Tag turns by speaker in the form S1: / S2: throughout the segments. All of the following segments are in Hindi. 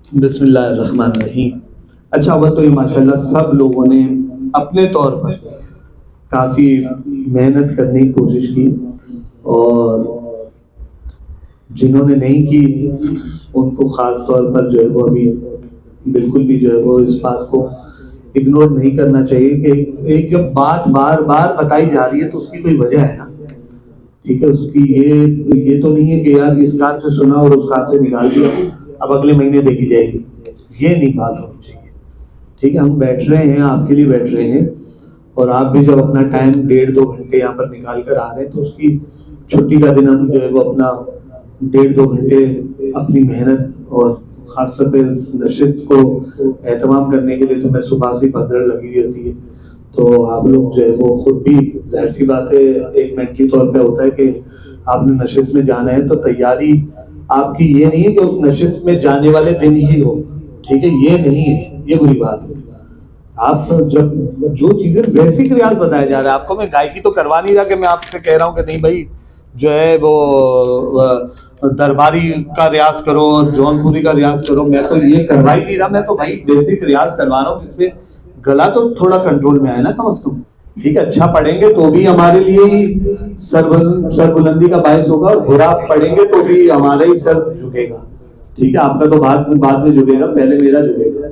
S1: बिस्मिल्लाहिर्रहमानिर्रहीम। अच्छा हुआ तो ये माशाल्लाह सब लोगों ने अपने तौर पर काफ़ी मेहनत करने की कोशिश की, और जिन्होंने नहीं की उनको ख़ास तौर पर जो है वो अभी बिल्कुल भी जो है वो इस बात को इग्नोर नहीं करना चाहिए कि एक जब बात बार बार बताई जा रही है तो उसकी कोई वजह है ना। ठीक है, उसकी ये तो नहीं है कि यार इस कान से सुना और उस कान से निकाल दिया, अब अगले महीने देखी जाएगी, ये नहीं बात होनी चाहिए। ठीक है, हम बैठ रहे हैं, आपके लिए बैठ रहे हैं, और आप भी जब अपना टाइम 1.5-2 घंटे यहाँ पर निकाल कर आ रहे हैं तो उसकी छुट्टी का दिन हम जो है वो अपना 1.5-2 घंटे अपनी मेहनत और खासतौर पर इस नशिस्त को एहतमाम करने के लिए तो मैं सुबह से 15 लगी हुई होती है। तो आप लोग जो है वो खुद भी जाहिर सी बात है एक मेंटली तौर पे होता है कि आपने नशिस्त में जाना है, तो तैयारी आपकी ये नहीं है कि उस नशिस्त में जाने वाले दिन ही हो। ठीक है, ये नहीं है, ये बुरी बात है। आप जब जो चीजें बेसिक रियाज बताया जा रहा है आपको, मैं गायकी तो करवा नहीं रहा कि मैं आपसे कह रहा हूँ कि नहीं भाई जो है वो दरबारी का रियाज करो, जौनपुरी का रियाज करो, मैं तो ये करवा ही नहीं रहा। मैं तो भाई बेसिक रियाज करवा रहा हूँ जिससे गला तो थोड़ा कंट्रोल में आए ना कम से कम। ठीक है, अच्छा पढ़ेंगे तो भी हमारे लिए ही सर बुलंदी का बायस होगा, और बुरा पढ़ेंगे तो भी हमारा ही सर झुकेगा। ठीक है, आपका तो बाद में झुकेगा, पहले मेरा झुकेगा।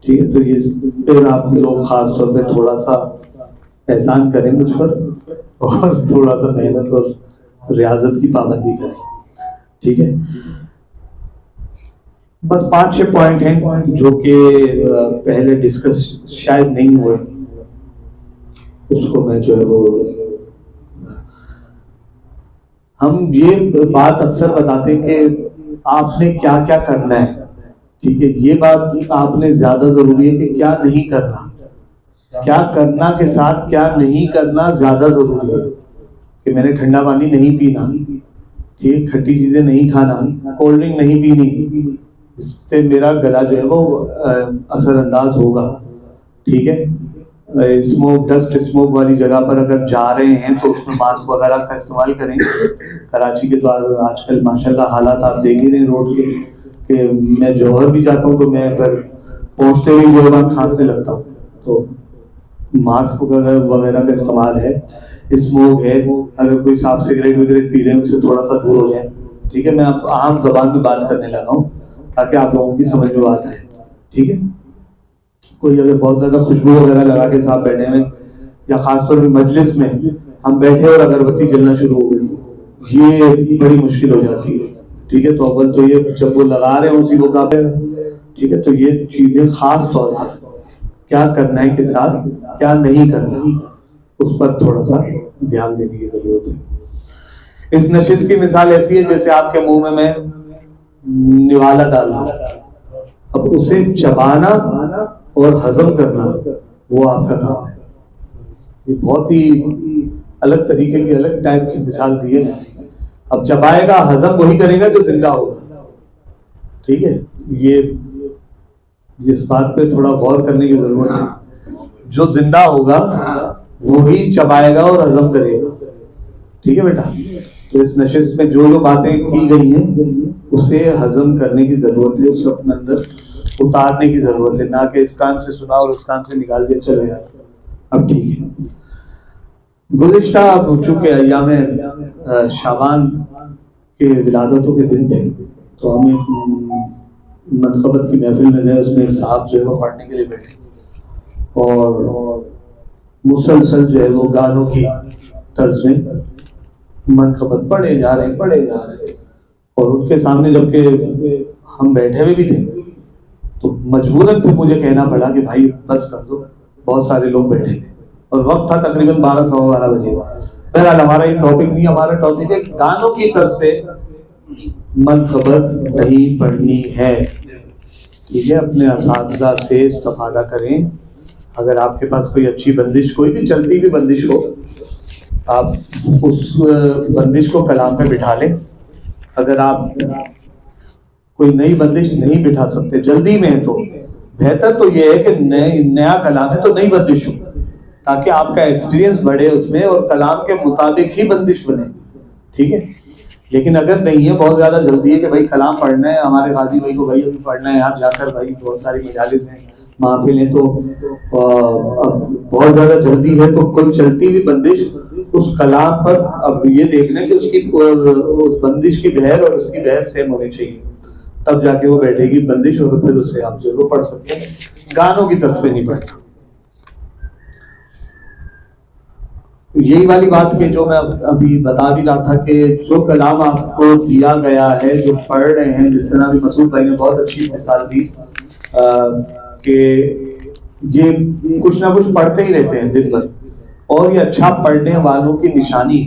S1: ठीक है, तो ये फिर आप लोग खास तौर पे थोड़ा सा एहसान करें मुझ पर, और थोड़ा सा मेहनत और रियाजत की पाबंदी करें। ठीक है, बस 5-6 पॉइंट हैं जो कि पहले डिस्कस शायद नहीं हुए, उसको मैं जो है वो हम ये बात अक्सर बताते हैं कि आपने क्या क्या करना है। ठीक है, ये बात आपने ज्यादा जरूरी है कि क्या नहीं करना, क्या करना के साथ क्या नहीं करना ज्यादा जरूरी है। कि मैंने ठंडा पानी नहीं पीना, ठीक, खट्टी चीजें नहीं खाना, कोल्ड ड्रिंक नहीं पीनी, इससे मेरा गला जो है वो असरअंदाज होगा। ठीक है, डस्ट स्मोक वाली जगह पर अगर जा रहे हैं तो उसमें मास्क वगैरह का इस्तेमाल करें। कराची के तो आजकल माशाल्लाह हालात आप देख ही रहे रोड के, कि मैं जौहर भी जाता हूँ तो मैं अगर पहुंचते ही जो है खांसने लगता हूँ। तो मास्क वगैरह का इस्तेमाल है, स्मोक है, अगर कोई साफ सिगरेट वगैरह पी रहे हैं उससे थोड़ा सा दूर हो जाए। ठीक है, मैं आप आम जबान में बात करने लगा हूँ ताकि आप लोगों की समझ में बात आए। ठीक है, कोई अगर बहुत ज्यादा खुशबू वगैरह लगा के साथ बैठे हैं, या खासतौर पर मजलिस में हम बैठे और अगरबत्ती जलना शुरू हो गई, ये बड़ी मुश्किल हो जाती है। ठीक है, तो अव्वल तो ये जब वो लगा रहे हैं उसी को काफे। ठीक है, तो ये चीजें खास तौर पर क्या करना है के साथ क्या नहीं करना, उस पर थोड़ा सा ध्यान देने की जरूरत है। इस नशिश की मिसाल ऐसी है जैसे आपके मुंह में मैं निवाला डाल रहा हूं, अब उसे चबाना और हजम करना वो आपका काम है। ये बहुत ही अलग तरीके की अलग टाइप की मिसाल दी है। अब चबाएगा, हजम वही करेगा जो जिंदा होगा। ठीक है, ये इस बात पे थोड़ा गौर करने की जरूरत है। जो जिंदा होगा वही चबाएगा और हजम करेगा। ठीक है बेटा, तो इस नशिश में जो बातें की गई हैं उसे हजम करने की जरूरत है, उसे अपने अंदर उतारने की जरूरत है, ना कि इस कान से सुना और उस कान से निकाल दिया चलो यार अब ठीक है। गुज़िश्ता चूंकि अय्याम शाबान के विलादतों के दिन थे तो हम एक मनखबत की महफिल में गए, उसमें एक साहब जो है वो पढ़ने के लिए बैठे और मुसलसल जो है वो गानों की तर्ज में मनखबत पढ़े जा रहे और उनके सामने जबकि हम बैठे हुए भी थे तो मजबूरन फिर मुझे कहना पड़ा कि भाई बस कर दो, बहुत सारे लोग बैठे थे और वक्त था तकरीबन 12-12 बजे का। बहरहाल हमारा ये टॉपिक नहीं, हमारा टॉपिक है गानों की तर्ज पे मनखबत नहीं पढ़नी है। ठीक है, अपने असातिज़ा से इस्तिफ़ादा करें। अगर आपके पास कोई अच्छी बंदिश, कोई भी चलती हुई बंदिश हो, आप उस बंदिश को कलाम पे बिठा लें। अगर आप कोई नई बंदिश नहीं बिठा सकते, जल्दी में है, तो बेहतर तो ये है कि नया कलाम है तो नई बंदिश हो, ताकि आपका एक्सपीरियंस बढ़े उसमें और कलाम के मुताबिक ही बंदिश बने। ठीक है, लेकिन अगर नहीं है, बहुत ज्यादा जल्दी है कि भाई कलाम पढ़ना है, हमारे गाजी भाई को भाई अभी पढ़ना है यार जाकर, भाई बहुत सारी मजालिस हैं, महफिलें, तो अब बहुत ज्यादा जल्दी है, तो कोई चलती हुई बंदिश उस कलाम पर, अब ये देखना कि उसकी उस बंदिश की बहर और उसकी बहर सेम होनी चाहिए, तब जाके वो बैठेगी बंदिश, और फिर उसे आप जो पढ़ सकते हैं, गानों की तरफ पे नहीं पढ़ना। यही वाली बात के जो मैं अभी बता भी रहा था कि जो कलाम आपको दिया गया है, जो पढ़ रहे हैं, जिस तरह भी मसूद भाई ने बहुत अच्छी मिसाल दी कि ये कुछ ना कुछ पढ़ते ही रहते हैं दिन भर, और ये अच्छा पढ़ने वालों की निशानी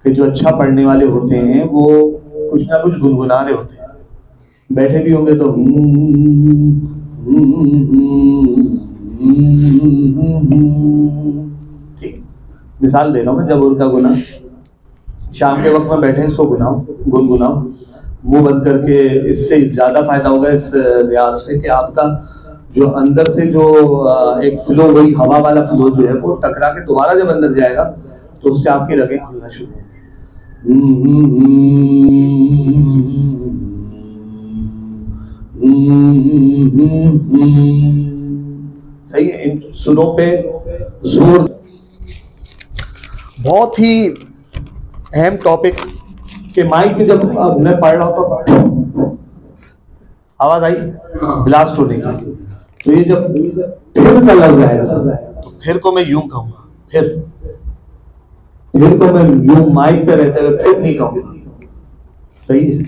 S1: कि जो अच्छा पढ़ने वाले होते हैं वो कुछ ना कुछ गुनगुना रहे होते हैं, बैठे भी होंगे तो ठीक, मिसाल दे रहा हूँ मैं, जब उनका गुना शाम के वक्त में बैठे इसको गुनगुनाओ मुंह बंद करके, इससे ज्यादा फायदा होगा इस रियाज से कि आपका जो अंदर से जो एक फ्लो, वही हवा वाला फ्लो जो है वो टकरा के दोबारा जब अंदर जाएगा तो उससे आपकी रगें खुलना शुरू होंगी। सही है, इन सुरों पे जोर। बहुत ही अहम टॉपिक के माइक में जब मैं पढ़ रहा हूं तो आवाज आई ब्लास्ट होने की, तो ये जब फिर का लफ्ज आएगा तो फिर को मैं यूं कहूंगा, फिर को मैं यूं माइक पे रहते हुए फिर नहीं कहूंगा। सही है,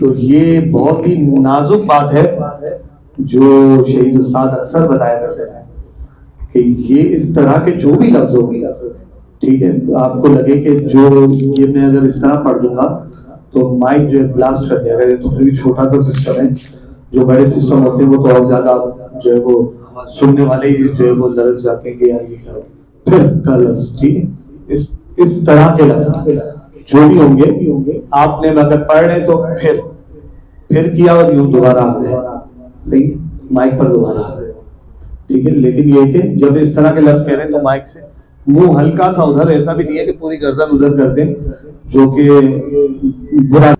S1: तो ये बहुत ही नाजुक बात है जो शहीद उस्ताद अक्सर बताया करते हैं कि ये इस तरह के जो भी लफ्ज होंगे, ठीक है, आपको लगे कि जो ये मैं अगर इस तरह पढ़ दूंगा तो माइक जो है ब्लास्ट कर जाएगा, तो फिर भी छोटा सा सिस्टम है, जो बड़े सिस्टम होते हैं वो तो और ज्यादा जो है वो सुनने वाले ही जो है वो लरस जाते हैं कि यार ये क्या फिर का लफ्ज, ठीक है, इस तरह के लफ्ज जो भी होंगे आपने अगर पढ़ रहे तो फिर किया और यूं दोबारा आ गए, सही है, माइक पर दोबारा आ गए, ठीक है, लेकिन ये कि जब इस तरह के लफ्ज कह रहे हैं तो माइक से मुंह हल्का सा उधर, ऐसा भी नहीं है कि पूरी गर्दन उधर कर दें जो कि बुरा,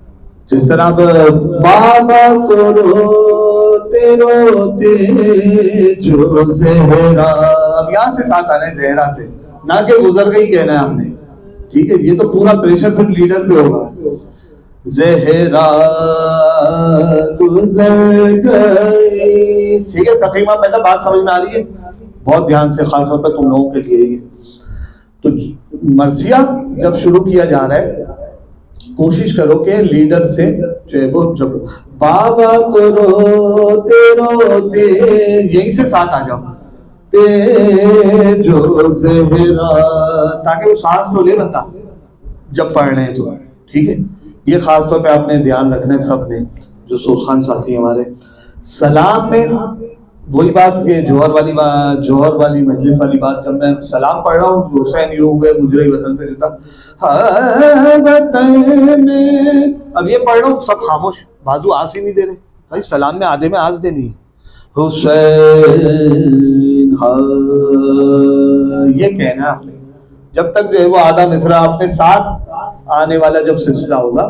S1: जिस तरह बाबा को रोते रोते जो ज़हरा, अब यहाँ से साथ आना है ज़हरा से, ना कि गुजर गई कहना है आपने, ठीक है, ये तो पूरा प्रेशर फिर लीडर पे होगा। ज़हरा गुजर गई, ठीक है सखीमा, पहले बात समझ में आ रही है, बहुत ध्यान से, खासतौर पर तुम लोगों के लिए ये। तो मरसिया जब शुरू किया जा रहा है, कोशिश करो कि लीडर से जो है वो जब बाबा को रोते रोते यहीं से साथ आ जाओ, ते जो ज़हरा, ताकि वो सांस तो ले बंदा जब पढ़ रहे हैं तो, ठीक है, ये खास तौर पे आपने ध्यान रखना है सब ने, जो सोखान साथी हमारे। सलाम में वही बात के जोहर वाली मजलिस वाली बात, जब मैं सलाम पढ़ रहा हूँ, हुसैन यूं हुए मुजरे वतन से जुदा वतन में, अब ये पढ़ रहा हूँ सब खामोश, बाजू आस ही नहीं दे रहे, भाई सलाम में आधे में आस देनी है, हुसैन ये कहना है आपने, जब तक जो है वो आधा मिसरा आपने साथ आने वाला जब सिलसिला होगा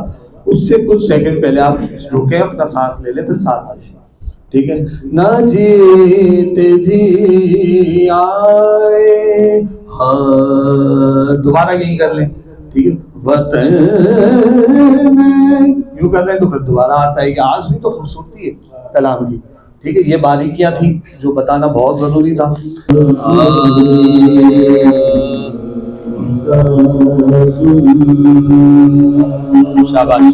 S1: उससे कुछ सेकंड पहले आप रुके, अपना सांस ले ले, फिर साथ आ जाए, ठीक है, ना जीते जी आए, हाँ दोबारा यही कर लें, ठीक है, वतन में यूं कर रहे हैं तो फिर दोबारा आस आएगी, आस भी तो खूबसूरती है कलाम की, ठीक है, ये बारीकियां थी जो बताना बहुत जरूरी था। शाबाश,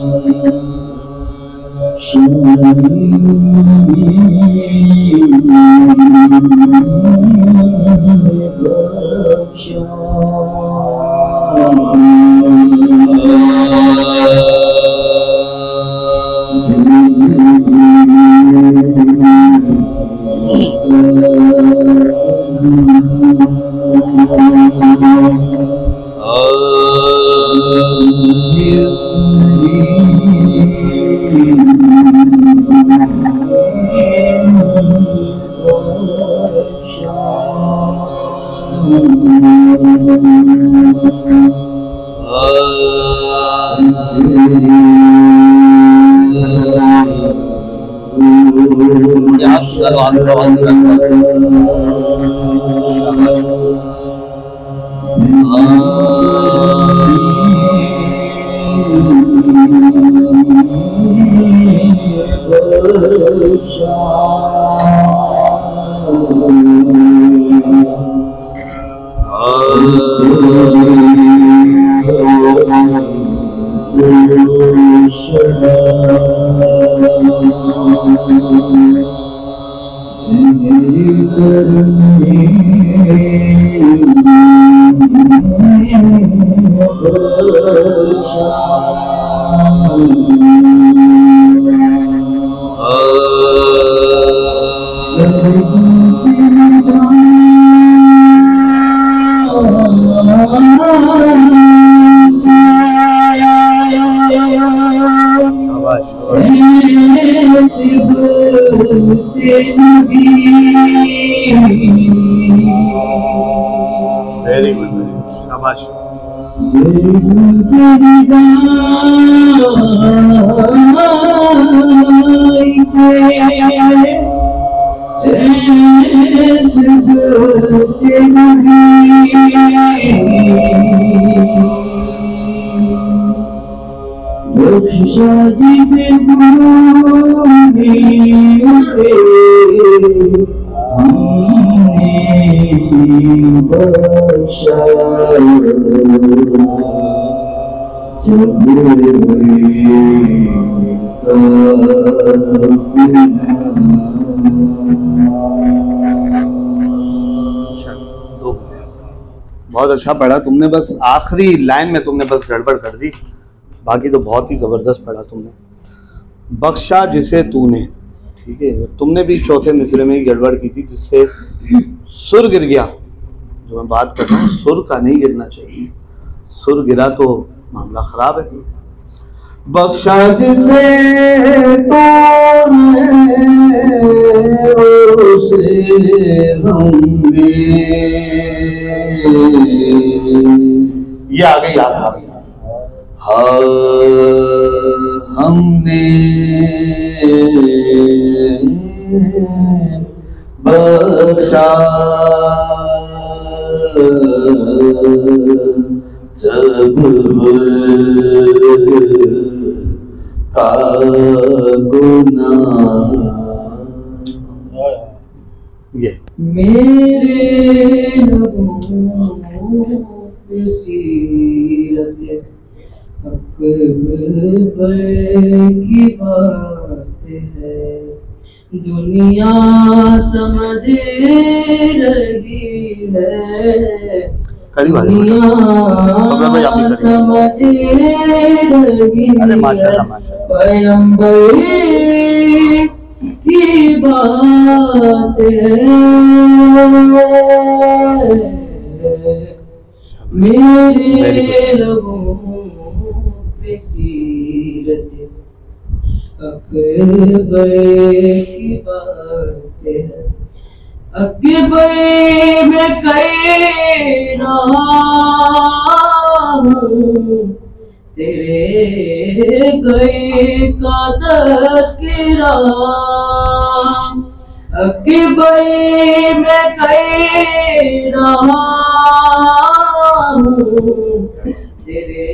S1: वेरी गुड, शाबाश। बहुत अच्छा पढ़ा तुमने, बस आखिरी लाइन में तुमने बस गड़बड़ कर दी, बाकी तो बहुत ही ज़बरदस्त पढ़ा तुमने। बख्शा जिसे तूने, ठीक है, तुमने भी चौथे मिसरे में ही गड़बड़ की थी जिससे सुर गिर गया। जो मैं बात कर रहा हूँ सुर का नहीं गिरना चाहिए, सुर गिरा तो मामला खराब है। बख्शा जिसे तूने उसे होंगे, ये आ गई आसानी। हाँ हमने बख्शा जब गुनाह, ये
S2: मेरे लबों पे सीरत अकबर की बात है, दुनिया समझ रही है, दुनिया समझ रही है, पैगंबर की बात है। मेरे लोगों पे सीरत अकबर की बात है, अकबर में कई नाम तेरे गए का तस्करा, अकबर में कई नाम तेरे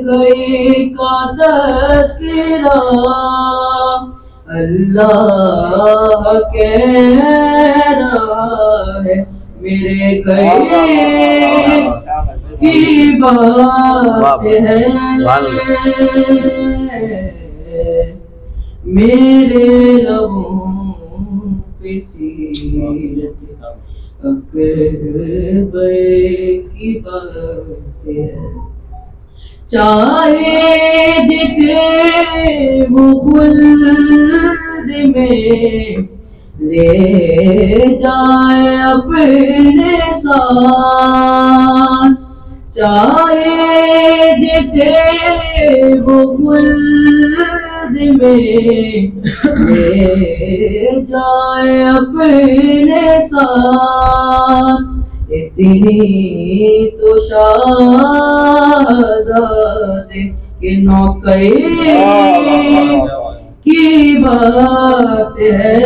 S2: गए का तस्करा, अल्लाह कह रहा है मेरे गए की बात है, मेरे लबों पे सीरत अकबर की बात है, चाहे जिसे वो खुल्द में ले जाए अपने साथ, चाहे जिसे वो खुल्द में ले जाए अपने साथ, इतनी तो शाहज़ादे के नौकरी की बात है,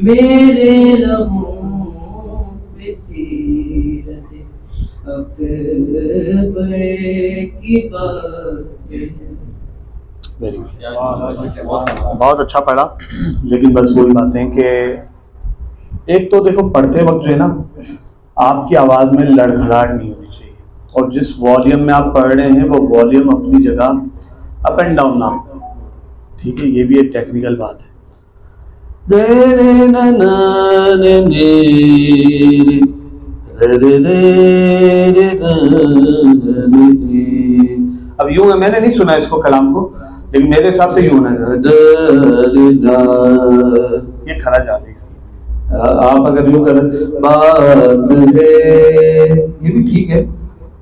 S2: मेरे लबों पे सीरत अकबर की बात है।
S1: बहुत अच्छा पढ़ा, लेकिन बस वही बातें कि एक तो देखो पढ़ते वक्त जो है ना, आपकी आवाज़ में लड़खड़ाहट नहीं होनी चाहिए, और जिस वॉल्यूम में आप पढ़ रहे हैं वो वॉल्यूम अपनी जगह अप एंड डाउन ना हो, ठीक है, ये भी एक टेक्निकल बात है। अब यूं है, मैंने नहीं सुना इसको कलाम को, लेकिन मेरे हिसाब से यूं है, ये खरा जा रही है। आप अगर यूं करें बात है, ये भी ठीक है,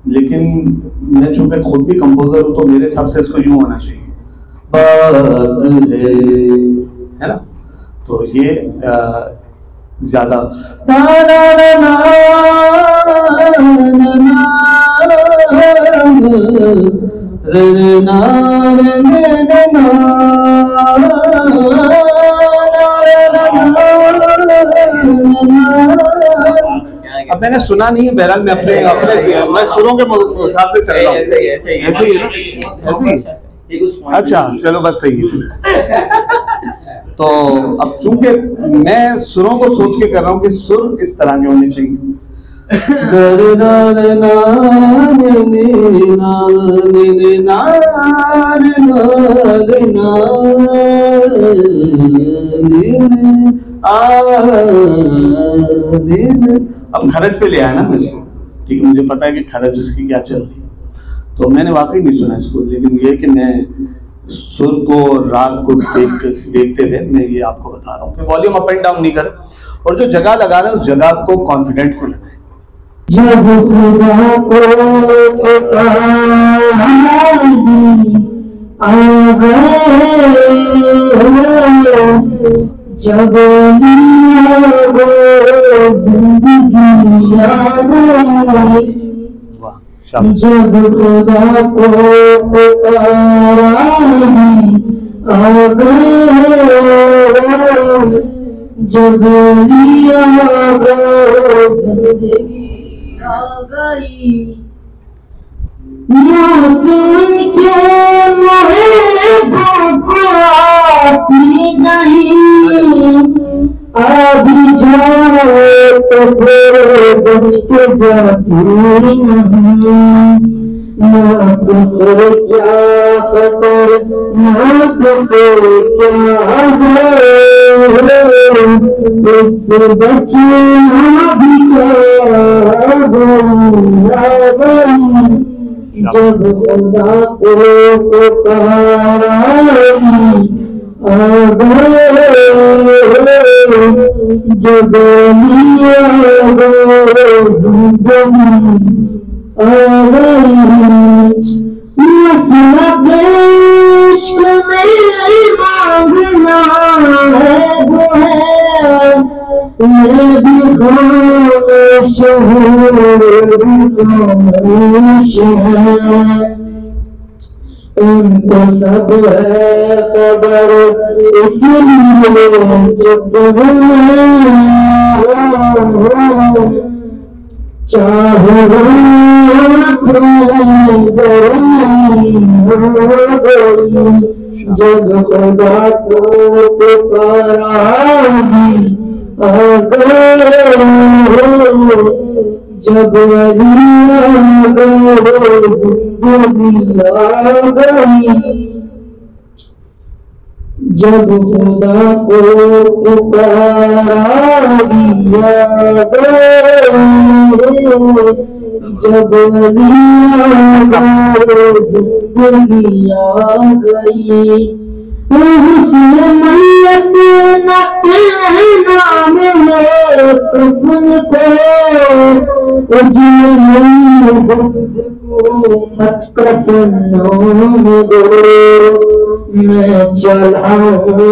S1: लेकिन मैं चूंकि खुद भी कंपोजर हूं तो मेरे हिसाब से इसको यूं होना चाहिए, बात है ना। तो ये ज्यादा अब मैंने सुना नहीं है, बहरहाल मैं अपने मैं सुरों के हिसाब से चल रहा हूँ, ऐसे ही है ना, ऐसे ही। अच्छा चलो बस सही है। तो अब चूंकि मैं सुरों को सोच के कर रहा हूँ कि सुर इस तरह के होने चाहिए, अब खरज पे ले आया ना मैं इसको, ठीक है, मुझे पता है कि खरज उसकी क्या चल रही है, तो मैंने वाकई नहीं सुना इसको, लेकिन ये कि मैं सुर को राग को देखते हुए मैं ये आपको बता रहा हूँ कि वॉल्यूम अप एंड डाउन नहीं करें, और जो जगह लगा रहे हैं उस जगह को कॉन्फिडेंस से लगाएं।
S2: जब खुदा को जब जिंदगी जब खुदा को जब जिंदगी आ गई, मौत उनके महबूब को आती नहीं, अभी जाओ तो फिर बच के जाती नहीं, मौत से क्या खबर, मौत से क्या इससे बचना भी जब खुदा को पुकारा जब मसला इश्क में मांगना है वो है, मैं भी खामोश है, उनको सब है खबर इसलिए चुप चाहे जब खुदा को पुकारा जब जब खुदा को पुकारा जब जिंदगी आ गई, मैयत न कहना मिले कफन को मत कफन दो, मैं चलाऊंगी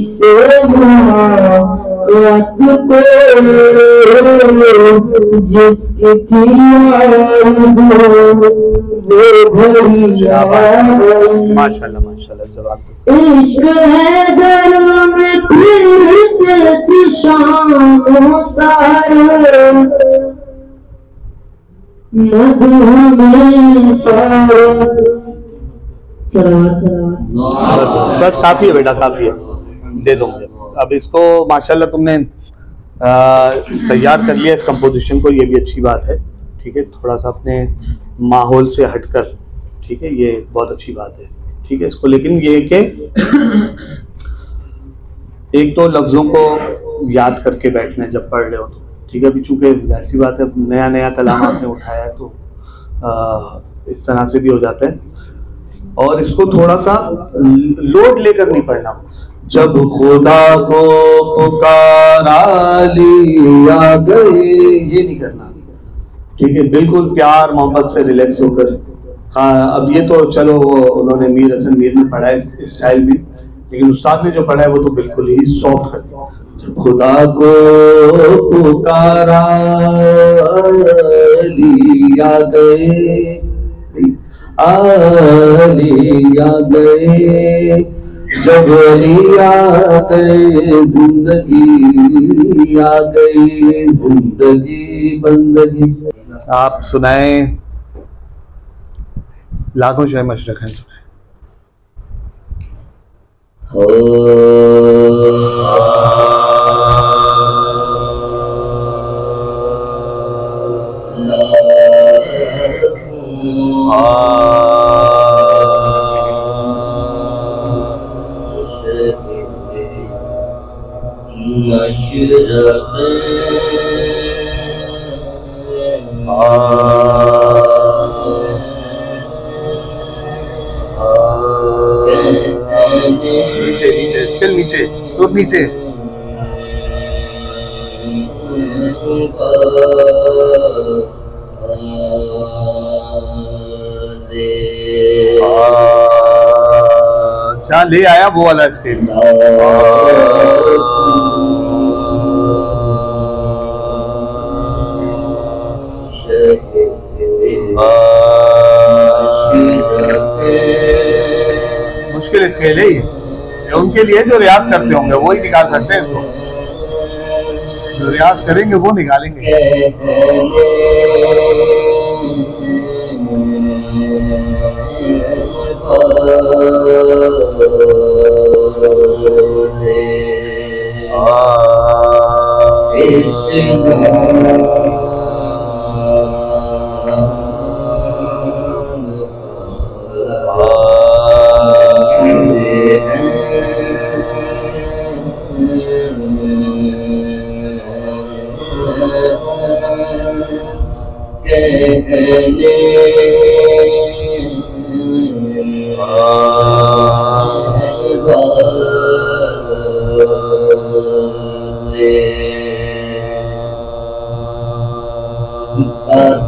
S2: से रात को जिसकी थी आरज़ू वो घड़ी आ गई।
S1: माशाल्लाह माशाल्लाह, ज़बरदस्त।
S2: इश्क है दर में फिरते थी शाम सारे मधु में सारे।
S1: बस काफी है बेटा, काफी है, दे दो मुझे। अब इसको माशाल्लाह तुमने तैयार कर लिया इस कंपोजिशन को, ये भी अच्छी बात है। ठीक है, थोड़ा सा अपने माहौल से हटकर, ठीक है, ये बहुत अच्छी बात है। ठीक है, इसको लेकिन ये कि एक तो लफ्ज़ों को याद करके बैठना है जब पढ़ रहे हो तो। ठीक है, अभी चूंकि जाहिर सी बात है नया नया कलाम आपने उठाया है तो इस तरह से भी हो जाता है। और इसको थोड़ा सा लोड लेकर नहीं पढ़ना। जब खुदा को पुकारा लिया गए, ये नहीं करना। ठीक है, बिल्कुल प्यार मोहब्बत से रिलैक्स होकर। हाँ, अब ये तो चलो उन्होंने मीर हसन मीर ने पढ़ा है इस स्टाइल में, लेकिन उस्ताद ने जो पढ़ा है वो तो बिल्कुल ही सॉफ्ट कर दिया। खुदा को पुकारा लिया गए, लिया गए, जब लिया गए जिंदगी आ गई, जिंदगी बंदगी। आप सुनाए लाखों शय मशरक हैं, सुनाए। नीचे नीचे स्केल नीचे, सुर नीचे। जहाँ ले आया वो वाला स्केल। मुश्किल स्केल है ये उनके लिए जो रियाज करते होंगे वो ही निकाल सकते हैं इसको, जो रियाज करेंगे वो निकालेंगे।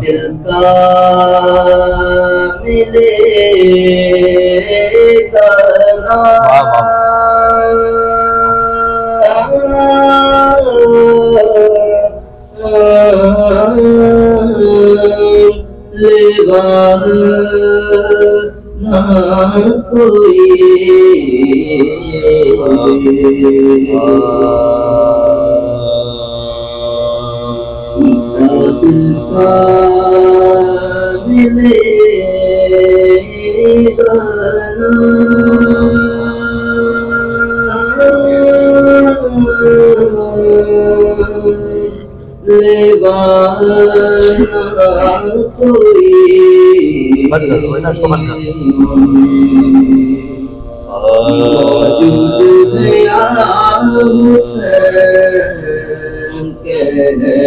S2: दिल का मिलेगा लेवा ना कोई दिल का मिलेगा ना लेवा ना कोई।
S1: बंद कर दो बेटा, इसको बंद कर दो।
S2: मौजूद है या हुसैन कहने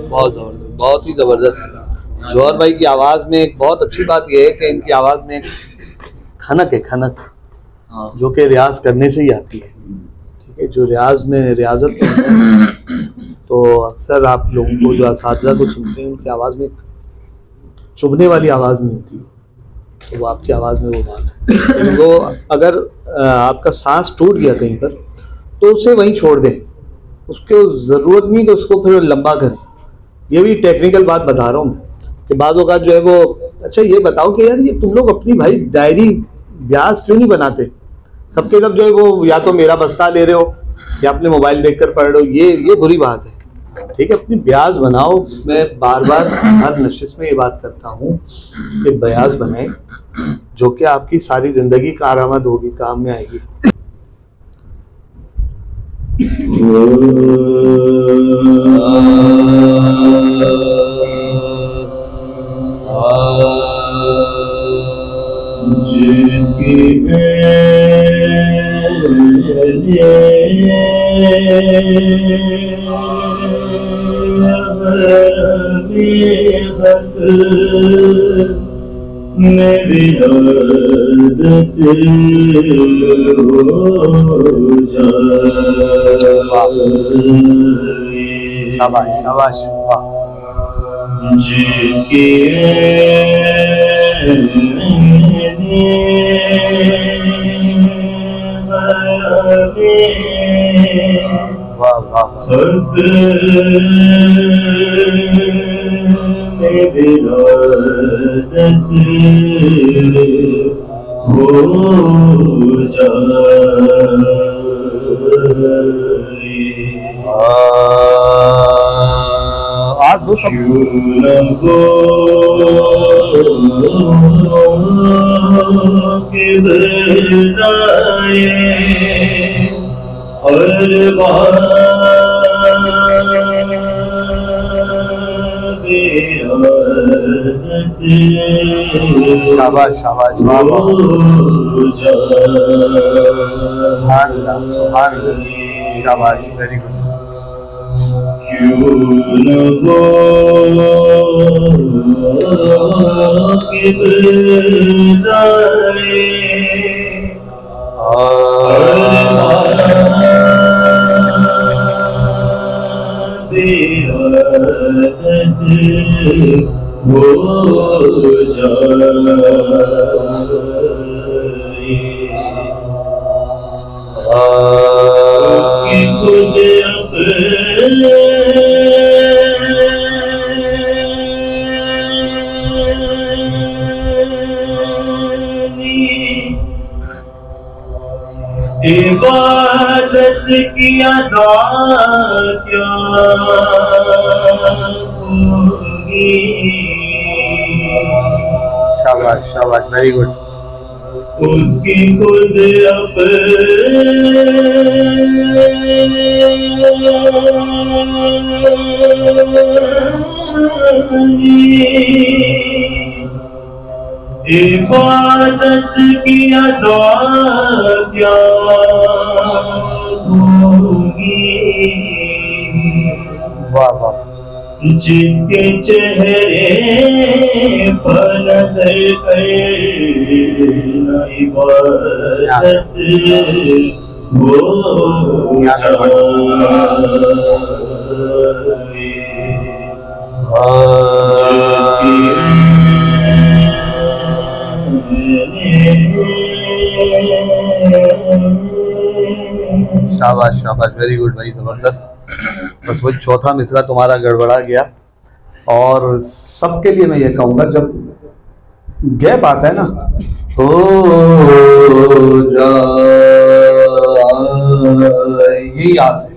S1: बहुत जबरदस्त।
S3: बहुत ही ज़बरदस्त। जौहर भाई की आवाज़ में एक बहुत अच्छी बात यह है कि इनकी आवाज़ में एक खनक है, खनक, जो कि रियाज करने से ही आती है। ठीक है, जो रियाज में रियाजत में होता है, तो अक्सर आप लोगों को जो असातिज़ा को सुनते हैं उनकी आवाज़ में चुभने वाली आवाज़ नहीं होती, तो वो आपकी आवाज़ में वो बात है। लेकिन वो अगर आपका सांस टूट गया कहीं पर तो उसे वहीं छोड़ दें, उसको ज़रूरत नहीं कि उसको फिर लंबा करें। ये भी टेक्निकल बात बता रहा हूँ मैं कि बाज़ औक़ात जो है वो, अच्छा ये बताओ कि यार ये तुम लोग अपनी भाई डायरी ब्याज क्यों नहीं बनाते? सबके सब जो है वो या तो मेरा बस्ता ले रहे हो या अपने मोबाइल देखकर पढ़ रहे हो, ये बुरी बात है। ठीक है, अपनी ब्याज बनाओ। मैं बार बार हर नशिस्त में ये बात करता हूँ कि ब्याज बनाएं जो कि आपकी सारी ज़िंदगी कारआमद होगी, काम में आएगी।
S2: जिसकी मेरी आदत हो जाए।
S3: शाबाश शाबाश, वाह।
S2: जिसकी
S3: वाह वाह वाह।
S2: मेरी आदत हो जाए।
S3: आज दो सब शाबाश शाबाश, वाह वाह, सुभान अल्लाह सुभान अल्लाह, शाबाश, वेरी गुड।
S2: क्यों न वो किबराए हो जाए। खुद इबादत किया क्या होगी।
S3: शाबाश शाबाश, वेरी गुड।
S2: उसकी खुद इबादत किया क्या होगी।
S3: वाह वाह,
S2: जिसके चेहरे पर नजर करना इबादत हो
S3: शाबाश शाबाश, वेरी गुड भाई, जबरदस्त। बस वही चौथा मिसरा तुम्हारा गड़बड़ा गया। और सबके लिए मैं ये कहूँगा, जब गैप आता है ना, हो यही यहाँ से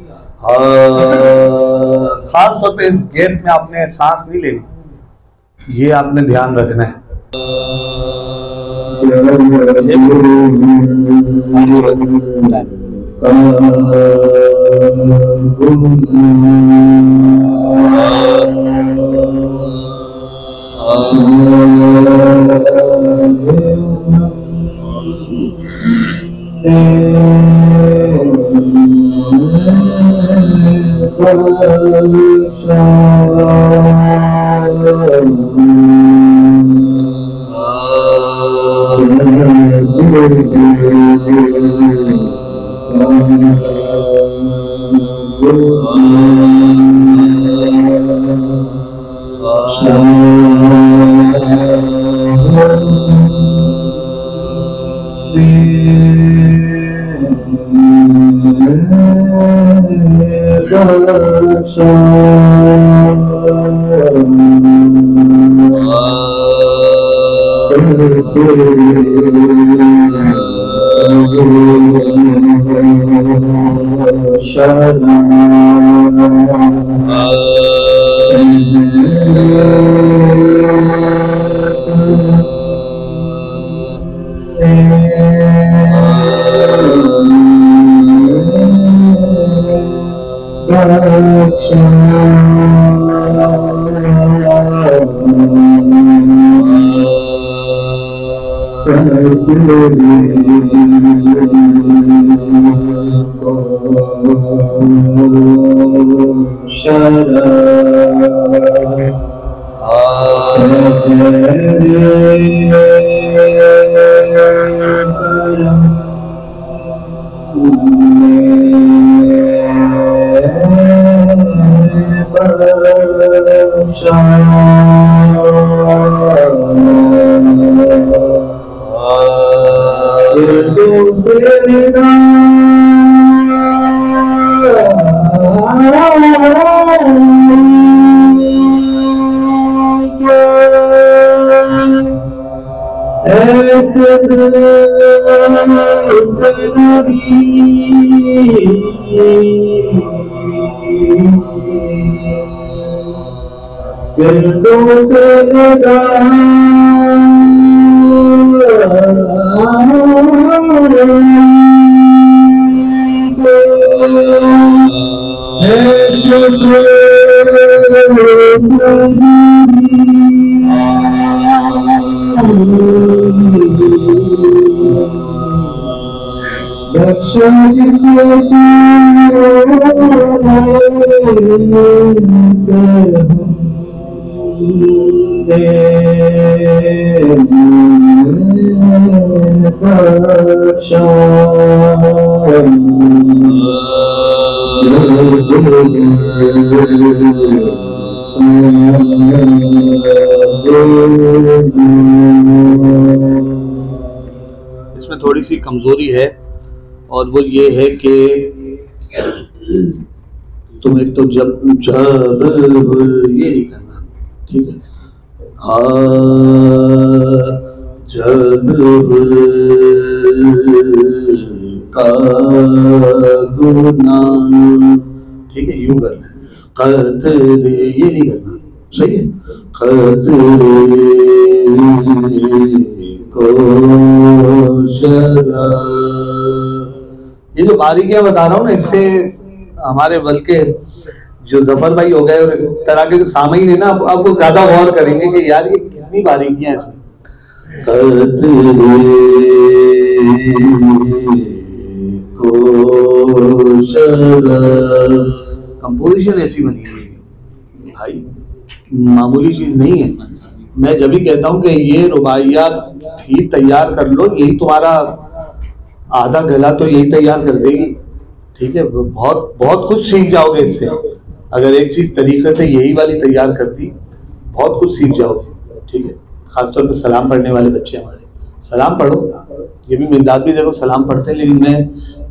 S3: खास तौर पे इस गैप में आपने सांस नहीं लेनी, ये आपने ध्यान रखना है। इसमें थोड़ी सी कमजोरी है और वो ये है कि तुम एक तो जब ये नहीं करना, ठीक है। जब का गुना, ठीक है, यूं करना है। कतरे ये नहीं करना, सही है। कतरे को ये जो बारीकियां बता रहा हूँ ना, इससे हमारे बल्कि जो जफर भाई हो गए और इस तरह के जो सामईन है ना, अब वो ज्यादा गौर करेंगे कि यार ये कितनी बारीकियां इसमें। कंपोजिशन ऐसी बनी हुई है भाई, मामूली चीज नहीं है। मैं जब भी कहता हूँ कि ये रुबाइयात ही तैयार कर लो, यही तुम्हारा आधा गला तो यही तैयार कर देगी, ठीक है। बहुत बहुत कुछ सीख जाओगे इससे, अगर एक चीज तरीके से यही वाली तैयार करती, बहुत कुछ सीख जाओगे, ठीक है। खासतौर पे सलाम पढ़ने वाले बच्चे हमारे, सलाम पढ़ो। ये भी मिर्दाद भी देखो सलाम पढ़ते हैं, लेकिन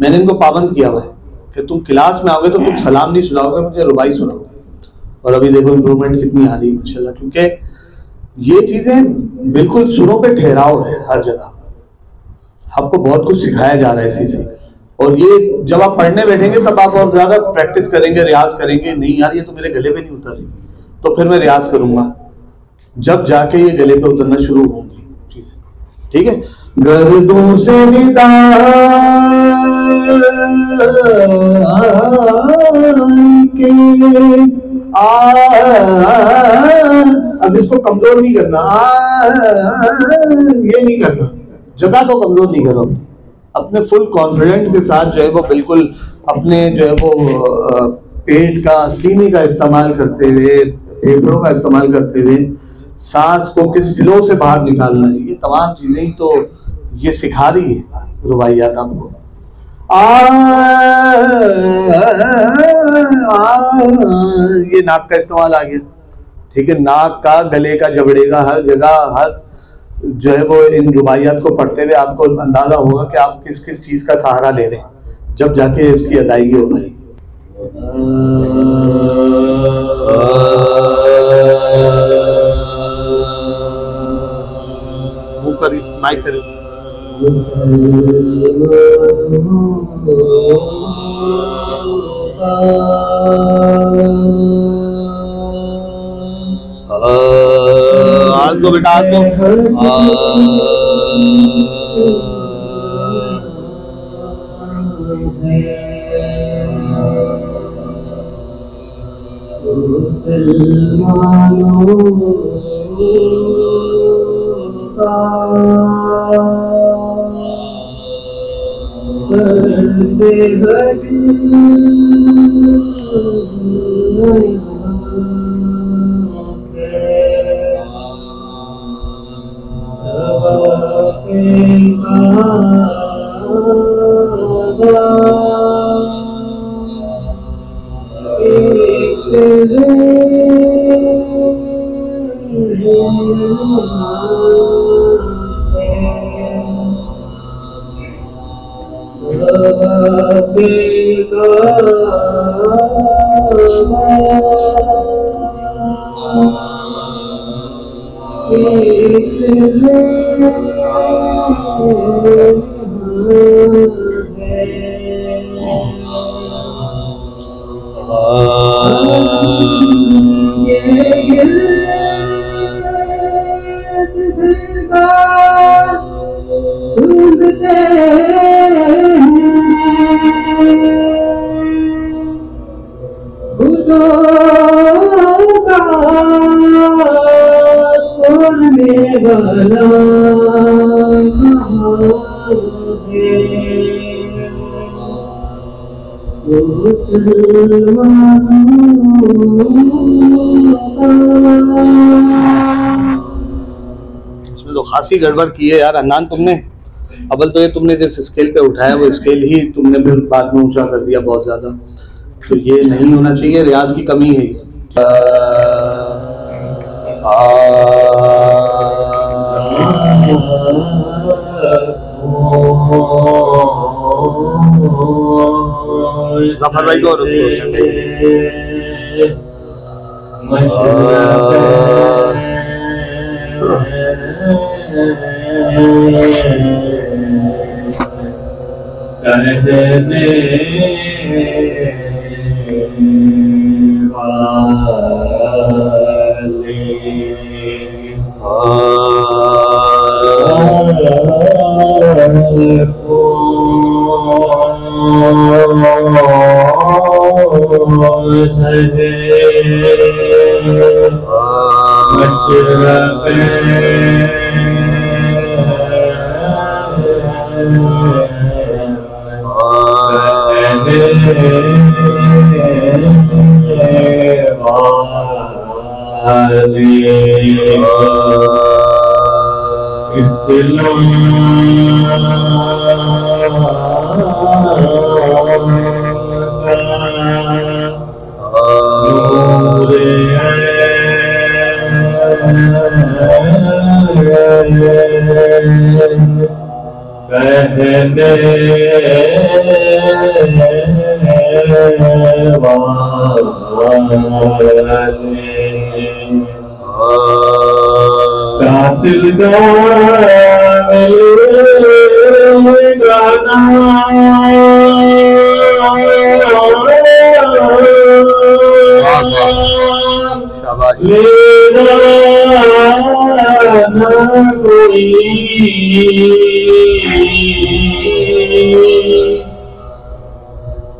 S3: मैंने इनको पाबंद किया हुआ है कि तुम क्लास में आओगे तो तुम सलाम नहीं सुनाओगे, मुझे रुबाई सुनाओगे। और अभी देखो इम्प्रूवमेंट कितनी आ रही है माशाल्लाह, क्योंकि ये चीजें बिल्कुल सुरों पे ठहराव है हर जगह। आपको बहुत कुछ सिखाया जा रहा है इसी से, और ये जब आप पढ़ने बैठेंगे तब आप और ज्यादा प्रैक्टिस करेंगे, रियाज करेंगे। नहीं यार ये तो मेरे गले पे नहीं उतर रही, तो फिर मैं रियाज करूंगा, जब जाके ये गले पे उतरना शुरू होंगी चीजें, ठीक है। गर्दों से विदा के अब इसको कमजोर नहीं करना, ये नहीं करना, जगह को कमजोर नहीं करो, अपने फुल कॉन्फिडेंट के साथ जो है वो बिल्कुल अपने जो है वो
S1: पेट का, सीने का इस्तेमाल करते हुए, फेफड़ों का इस्तेमाल करते हुए सांस को किस फ्लो से बाहर निकालना है, ये तमाम चीजें ही तो ये सिखा रही है रुबाइयात आपको। ये नाक का इस्तेमाल आ गया, ठीक है। नाक का, गले का, जबड़े का, हर जगह, हर जो है वो इन रुबाइयात को पढ़ते हुए आपको अंदाजा होगा कि आप किस किस चीज का सहारा ले रहे हैं, जब जाके इसकी अदायगी हो पाएगी। मुंह करी, माइक करी। आज दो बेटा, आज दो।
S2: से हज
S3: इसमें तो खासी गड़बड़ की है यार अदनान तुमने। अव्वल तो ये तुमने जिस स्केल पे उठाया वो स्केल ही तुमने फिर बाद में ऊंचा कर दिया बहुत ज्यादा, तो ये नहीं होना चाहिए, रियाज की कमी है। जफर भाई को और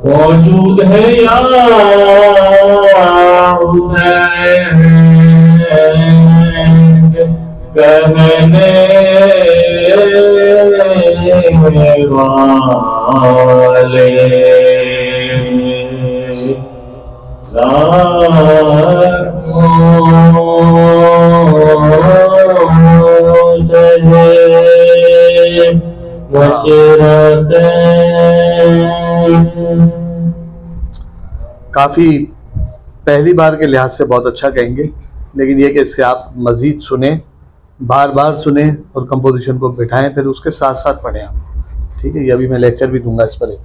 S3: मौजूद है या हुसैन कहने वाले काफ़ी पहली बार के लिहाज से बहुत अच्छा कहेंगे, लेकिन ये कि इसके आप मज़ीद सुने, बार बार सुने और कंपोजिशन को बिठाएं, फिर उसके साथ साथ पढ़ें आप। ठीक है, ये अभी मैं लेक्चर भी दूंगा इस पर।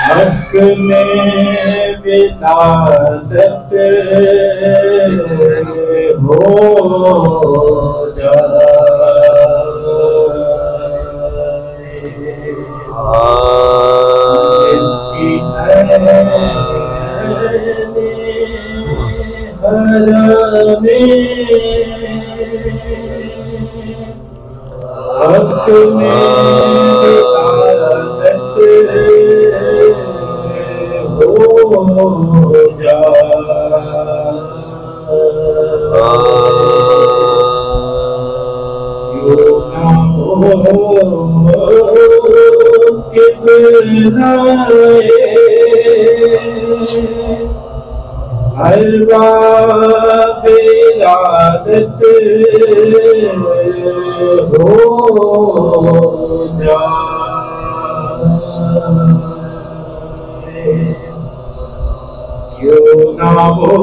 S2: हक में विलादत हो जाए, इसकी हक में हो जाए, क्यों ना हो कि बुलाए हलवा बिलादत हो जाए, क्यों ना हो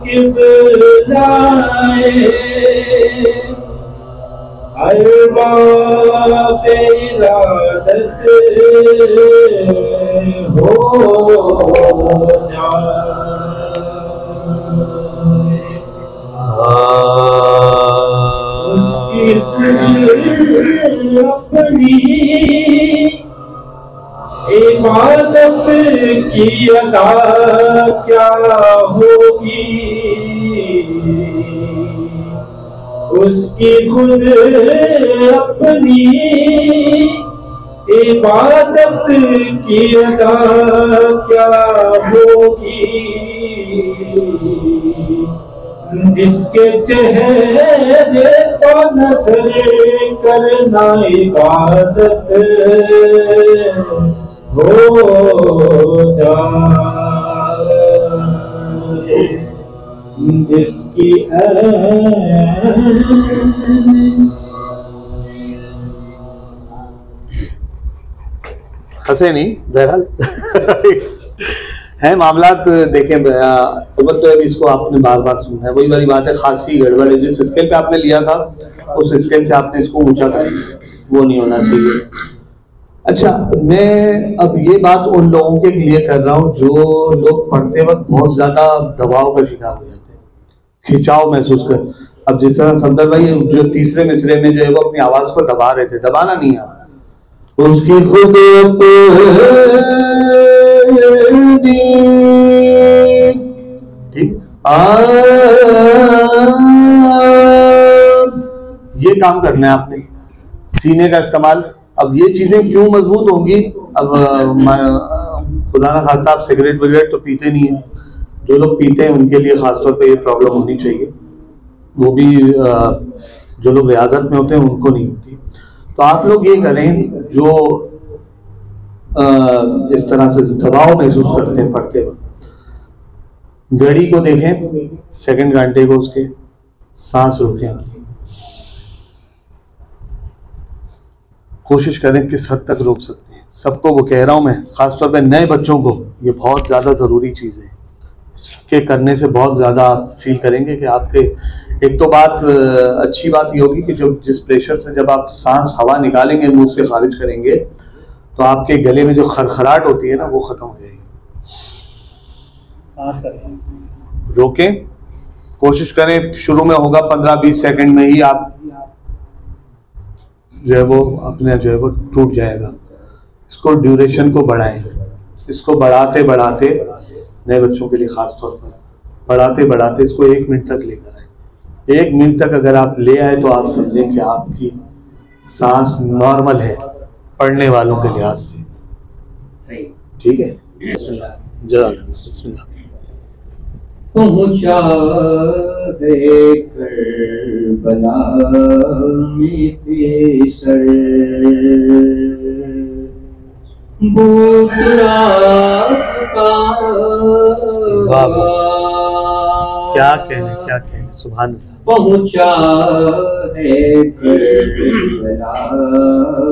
S2: कि बुलाए हलवा बिलादत हो जाए, उसकी अपनी इबादत की अदा क्या होगी, उसकी खुद अपनी इबादत की अदा क्या होगी, जिसके चेहरे पर नजर करना इबादत हो जाए, जिसकी
S3: हंसे नहीं, बहरहाल है मामलात। देखें, अव्वल तो अभी इसको आपने बार बार सुनना है, वही वाली बात है, खासी गड़बड़ है। जिस स्केल पे आपने लिया था उस स्केल से आपने इसको ऊंचा कर लिया, वो नहीं होना चाहिए। अच्छा, मैं अब ये बात उन लोगों के लिए कर रहा हूँ जो लोग पढ़ते वक्त बहुत ज्यादा दबाव का शिकार हो जाते हैं, खिंचाव महसूस कर। अब जिस तरह सफदर भाई जो तीसरे मिसरे में जो है वो अपनी आवाज को दबा रहे थे, दबाना नहीं है उसकी खुद ठीक। ये काम करना है आपने, सीने का इस्तेमाल। अब ये चीजें क्यों मजबूत होंगी? अब खुदा ना खास्ता आप सिगरेट वगैरह तो पीते नहीं है, जो लोग पीते हैं उनके लिए खासतौर पे ये प्रॉब्लम होनी चाहिए, वो भी जो लोग रियाजत में होते हैं उनको नहीं होती। तो आप लोग ये करें, जो इस तरह से दबाव महसूस करते हैं पढ़ते वक्त, घड़ी को देखें, सेकंड घंटे को, उसके सांस रोकें, कोशिश करें किस हद तक रोक सकते हैं। सबको वो कह रहा हूं मैं, खासतौर पे नए बच्चों को, ये बहुत ज्यादा जरूरी चीज है। इसके करने से बहुत ज्यादा आप फील करेंगे कि आपके, एक तो बात अच्छी बात ये होगी कि जब जिस प्रेशर से जब आप सांस हवा निकालेंगे, मुंह से खारिज करेंगे, तो आपके गले में जो खरखराहट होती है ना, वो खत्म हो जाएगी। रोकें, कोशिश करें, शुरू में होगा 15-20 सेकंड में ही आप जो है वो अपने जो है वो टूट जाएगा। इसको ड्यूरेशन को बढ़ाएं, इसको बढ़ाते बढ़ाते, नए बच्चों के लिए खास तौर पर बढ़ाते बढ़ाते इसको 1 मिनट तक लेकर आए। 1 मिनट तक अगर आप ले आए तो आप समझें कि आपकी सांस नॉर्मल है पढ़ने वालों के लिहाज से। ठीक है, बिस्मिल्लाह, जज़ाकल्लाह, बिस्मिल्लाह।
S2: पहुँचा है करबला में पेसर, बोतरा का
S3: वाह वाह, क्या कहने, सुभान अल्लाह।
S2: पहुँचा है करबला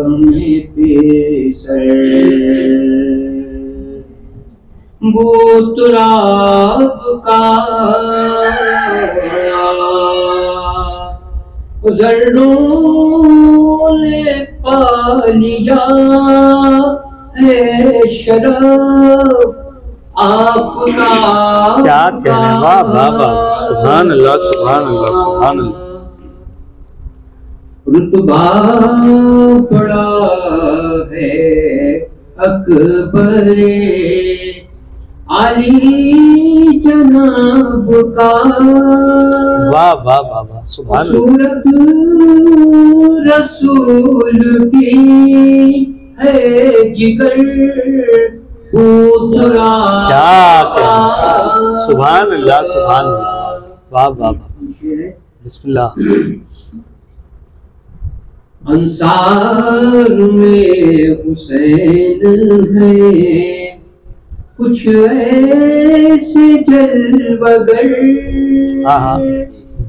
S2: में पेसर, बोतराब का ज़र्रों ने पा लिया है शराब आपका।
S3: क्या कहने, वाह वाह वाह, सुभान अल्लाह, सुभान अल्लाह, सुभान अल्लाह।
S2: रुतबा पड़ा है अकबरे आली जनाब का।
S3: वाह वाह वाह वाह, सुभान अल्लाह।
S2: सूरत रसूल की है जिगर उतरा।
S3: क्या कहने, सुभान अल्लाह, सुभान अल्लाह, वाह वाह वाह, बिस्मिल्लाह।
S2: अंसार में हुसैन है कुछ ऐसे जलवगर।
S3: हाँ हाँ,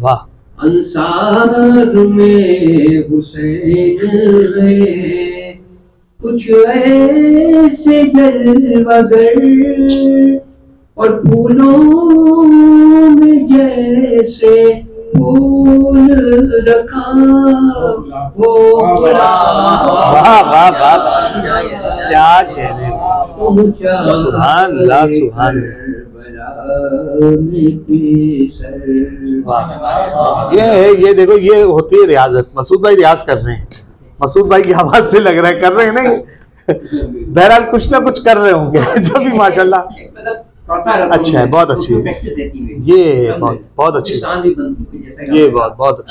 S3: वाह।
S2: अंसार में हुसैन है कुछ ऐसे जलवगर, और फूलों में जैसे फूल रखा हो।
S3: वाह वाह वाह, क्या कहने, सुभान अल्लाह, सुभान अल्लाह। ये देखो, ये होती है रियाजत। मसूद भाई रियाज कर रहे हैं, मसूद भाई की आवाज से लग रहा है कर रहे हैं नहीं। बहरहाल कुछ ना कुछ कर रहे होंगे जो भी माशाल्लाह अच्छा है, बहुत अच्छी है ये, बहुत अच्छी, ये बहुत अच्छी।